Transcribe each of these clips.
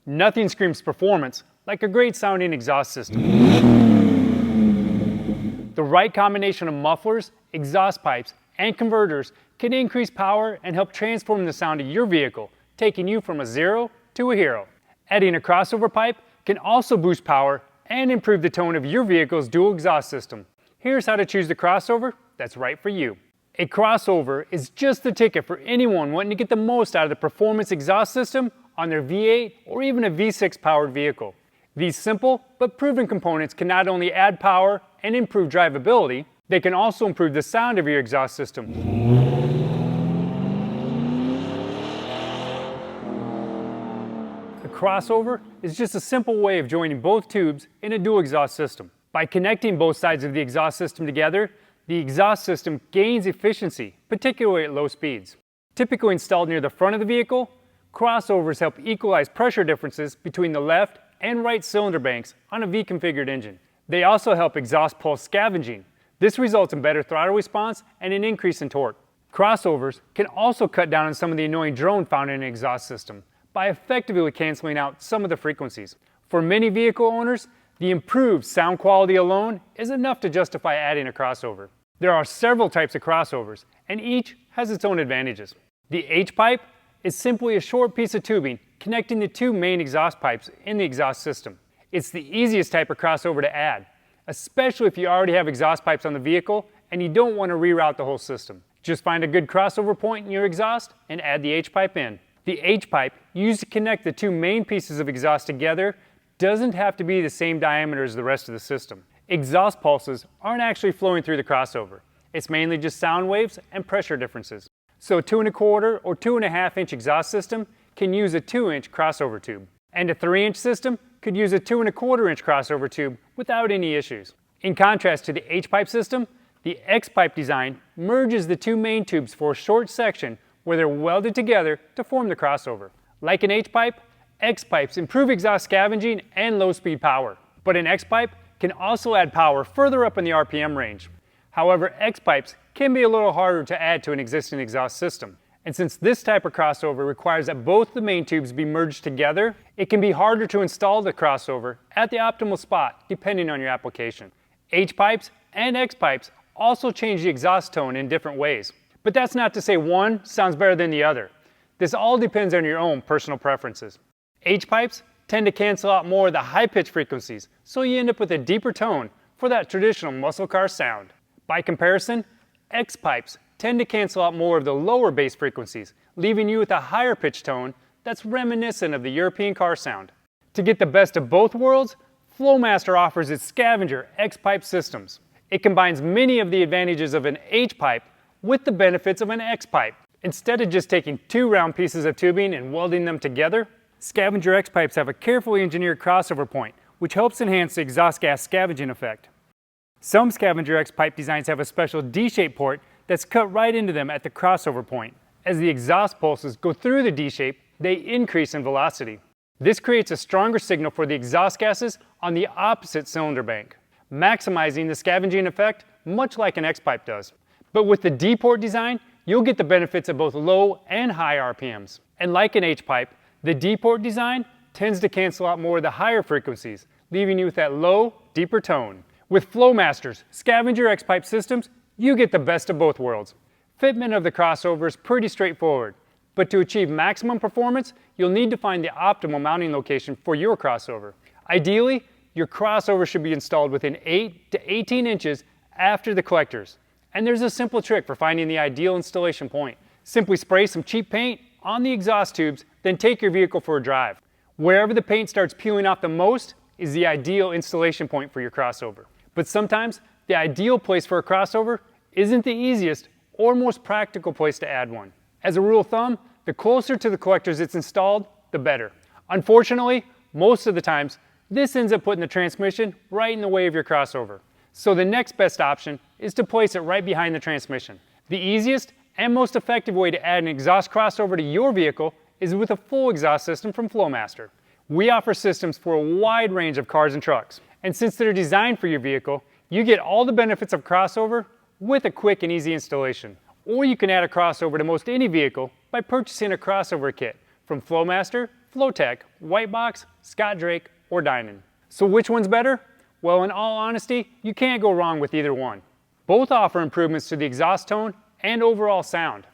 Nothing screams performance like a great sounding exhaust system. The right combination of mufflers, exhaust pipes, and converters can increase power and help transform the sound of your vehicle, taking you from a zero to a hero. Adding a crossover pipe can also boost power and improve the tone of your vehicle's dual exhaust system. Here's how to choose the crossover that's right for you. A crossover is just the ticket for anyone wanting to get the most out of the performance exhaust system on their V8 or even a V6 powered vehicle. These simple but proven components can not only add power and improve drivability, they can also improve the sound of your exhaust system. A crossover is just a simple way of joining both tubes in a dual exhaust system. By connecting both sides of the exhaust system together, the exhaust system gains efficiency, particularly at low speeds. Typically installed near the front of the vehicle, crossovers help equalize pressure differences between the left and right cylinder banks on a V-configured engine. They also help exhaust pulse scavenging. This results in better throttle response and an increase in torque. Crossovers can also cut down on some of the annoying drone found in an exhaust system by effectively canceling out some of the frequencies. For many vehicle owners, the improved sound quality alone is enough to justify adding a crossover. There are several types of crossovers, and each has its own advantages. The HPipe is simply a short piece of tubing connecting the two main exhaust pipes in the exhaust system. It's the easiest type of crossover to add, especially if you already have exhaust pipes on the vehicle and you don't want to reroute the whole system. Just find a good crossover point in your exhaust and add the HPipe in. The HPipe, used to connect the two main pieces of exhaust together, doesn't have to be the same diameter as the rest of the system. Exhaust pulses aren't actually flowing through the crossover. It's mainly just sound waves and pressure differences. So a 2 1/4 or 2.5 inch exhaust system can use a 2-inch crossover tube. And a 3-inch system could use a 2 1/4 inch crossover tube without any issues. In contrast to the HPipe system, the XPipe design merges the two main tubes for a short section where they're welded together to form the crossover. Like an HPipe, XPipes improve exhaust scavenging and low-speed power, but an XPipe can also add power further up in the RPM range. However, XPipes can be a little harder to add to an existing exhaust system. And since this type of crossover requires that both the main tubes be merged together, it can be harder to install the crossover at the optimal spot depending on your application. HPipes and XPipes also change the exhaust tone in different ways. But that's not to say one sounds better than the other. This all depends on your own personal preferences. HPipes tend to cancel out more of the high-pitched frequencies, so you end up with a deeper tone for that traditional muscle car sound. By comparison, XPipes tend to cancel out more of the lower bass frequencies, leaving you with a higher pitched tone that's reminiscent of the European car sound. To get the best of both worlds, Flowmaster offers its Scavenger XPipe systems. It combines many of the advantages of an HPipe with the benefits of an XPipe. Instead of just taking two round pieces of tubing and welding them together, Scavenger XPipes have a carefully engineered crossover point, which helps enhance the exhaust gas scavenging effect. Some Scavenger XPipe designs have a special D-shaped port that's cut right into them at the crossover point. As the exhaust pulses go through the D-shape, they increase in velocity. This creates a stronger signal for the exhaust gases on the opposite cylinder bank, maximizing the scavenging effect much like an XPipe does. But with the D-port design, you'll get the benefits of both low and high RPMs. And like an HPipe, the D-port design tends to cancel out more of the higher frequencies, leaving you with that low, deeper tone. With Flowmaster's Scavenger XPipe systems, you get the best of both worlds. Fitment of the crossover is pretty straightforward, but to achieve maximum performance, you'll need to find the optimal mounting location for your crossover. Ideally, your crossover should be installed within 8 to 18 inches after the collectors. And there's a simple trick for finding the ideal installation point. Simply spray some cheap paint on the exhaust tubes, then take your vehicle for a drive. Wherever the paint starts peeling off the most is the ideal installation point for your crossover. But sometimes, the ideal place for a crossover isn't the easiest or most practical place to add one. As a rule of thumb, the closer to the collectors it's installed, the better. Unfortunately, most of the times, this ends up putting the transmission right in the way of your crossover. So the next best option is to place it right behind the transmission. The easiest and most effective way to add an exhaust crossover to your vehicle is with a full exhaust system from Flowmaster. We offer systems for a wide range of cars and trucks. And since they're designed for your vehicle, you get all the benefits of crossover with a quick and easy installation. Or you can add a crossover to most any vehicle by purchasing a crossover kit from Flowmaster Flowtech, Whitebox, Scott Drake, or Dynon. So which one's better? Well, in all honesty, you can't go wrong with either one. Both offer improvements to the exhaust tone and overall sound.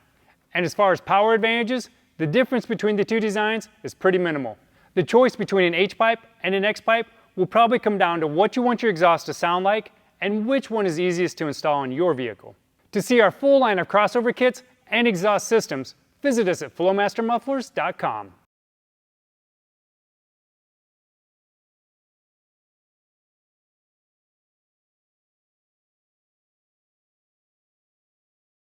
And as far as power advantages, the difference between the two designs is pretty minimal. The choice between an HPipe and an XPipe will probably come down to what you want your exhaust to sound like and which one is easiest to install in your vehicle. To see our full line of crossover kits and exhaust systems, visit us at flowmastermufflers.com.